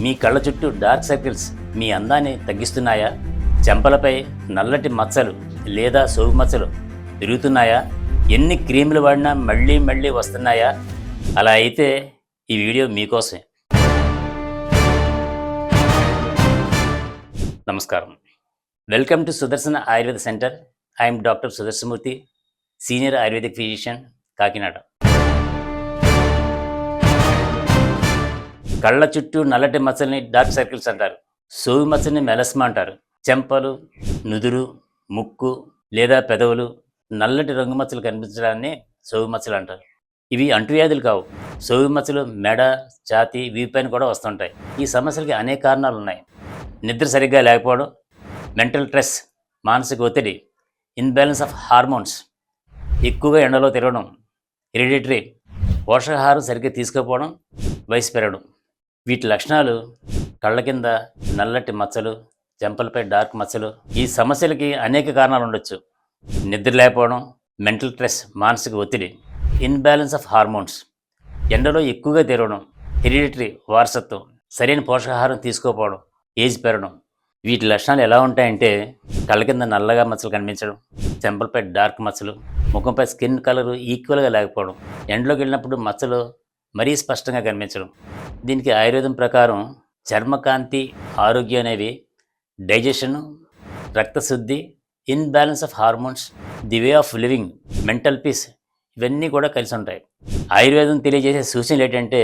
మీ కళ్ళ చుట్టూ dark circles మీ అందాన్ని తగ్గిస్తున్నాయా? చెంపలపై నల్లటి మచ్చలు లేదా సోగు మచ్చలు పెరుగుతున్నాయా? ఎన్ని క్రీములు వాడినా మళ్ళీ మళ్ళీ వస్తున్నాయా? అలా అయితే ఈ వీడియో మీకోసమే. నమస్కారం. Welcome to Sudarshana Ayurveda centre. I'm doctor Sudarshanamurthy, senior ayurvedic physician, Kakinada. కళ్ళ చుట్టూ నల్లటి మచ్చల్ని డార్క్ సర్కిల్స్ అంటారు. సోగు మచ్చల్ని మెలస్మా అంటారు. చెంపలు, నుదురు, ముక్కు లేదా పెదవులు నల్లటి రంగు మచ్చలు కనిపించడాన్ని సోగు మచ్చలు అంటారు. ఇవి అంటువ్యాధులు కావు. సోగు మచ్చలు మెడ, ఛాతీ, వీపుపైన కూడా వస్తుంటాయి. ఈ సమస్యలకి అనేక కారణాలు ఉన్నాయి. నిద్ర సరిగ్గా లేకపోవడం, మెంటల్ స్ట్రెస్, మానసిక ఒత్తిడి, ఇన్బ్యాలెన్స్ ఆఫ్ హార్మోన్స్, ఎక్కువగా ఎండలో తిరగడం, హెరిడిటరీ, పోషకాహారం సరిగ్గా తీసుకోకపోవడం, వయసు పెరగడం. వీటి లక్షణాలు కళ్ళ కింద నల్లటి మచ్చలు, చెంపలపై డార్క్ మచ్చలు. ఈ సమస్యలకి అనేక కారణాలు ఉండొచ్చు. నిద్ర లేకపోవడం, మెంటల్ స్ట్రెస్, మానసిక ఒత్తిడి, ఇన్బ్యాలెన్స్ ఆఫ్ హార్మోన్స్, ఎండలో ఎక్కువగా తిరగడం, హెరిడిటరీ, వారసత్వం, సరైన పోషకాహారం తీసుకోకపోవడం, ఏజ్ పెరగడం. వీటి లక్షణాలు ఎలా ఉంటాయంటే కళ్ళ కింద నల్లగా మచ్చలు కనిపించడం, చెంపలపై డార్క్ మచ్చలు, ముఖంపై స్కిన్ కలర్ ఈక్వల్గా లేకపోవడం, ఎండలోకి వెళ్ళినప్పుడు మచ్చలు మరీ స్పష్టంగా కనిపించడం. దీనికి ఆయుర్వేదం ప్రకారం చర్మకాంతి, ఆరోగ్యం అనేవి డైజెషను, రక్తశుద్ధి, imbalance of hormones, the way of living, mental peace ఇవన్నీ కూడా కలిసి ఉంటాయి. ఆయుర్వేదం తెలియజేసే సూచనలు ఏంటంటే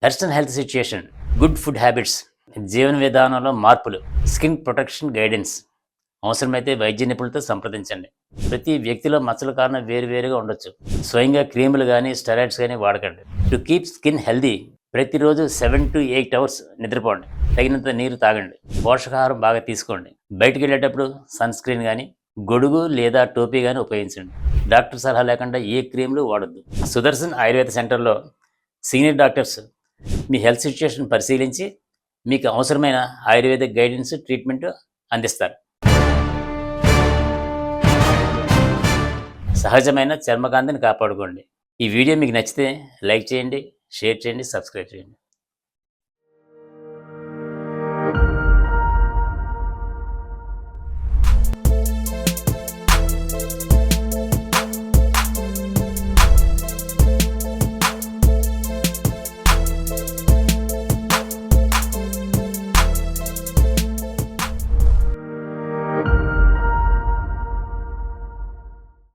personal health situation, good food habits, జీవన విధానంలో మార్పులు, స్కిన్ ప్రొటెక్షన్ గైడెన్స్. అవసరమైతే వైద్య నిపుణులతో సంప్రదించండి. ప్రతి వ్యక్తిలో మచ్చల కారణం వేరువేరుగా ఉండొచ్చు. స్వయంగా క్రీములు కానీ స్టెరాయిడ్స్ కానీ వాడకండి. టు కీప్ స్కిన్ హెల్దీ ప్రతిరోజు 7 to 8 hours నిద్రపోండి. తగినంత నీరు తాగండి. పోషకాహారం బాగా తీసుకోండి. బయటికి వెళ్ళేటప్పుడు సన్ స్క్రీన్ కానీ, గొడుగు లేదా టోపీ కానీ ఉపయోగించండి. డాక్టర్ సలహా లేకుండా ఏ క్రీములు వాడొద్దు. సుదర్శన్ ఆయుర్వేద సెంటర్లో సీనియర్ డాక్టర్స్ మీ హెల్త్ సిచ్యుయేషన్ పరిశీలించి మీకు అవసరమైన ఆయుర్వేదిక్ గైడెన్స్, ట్రీట్మెంట్ అందిస్తారు. సహజమైన చర్మకాంతిని కాపాడుకోండి. ఈ వీడియో మీకు నచ్చితే లైక్ చేయండి, షేర్ చేయండి, సబ్స్క్రైబ్ చేయండి.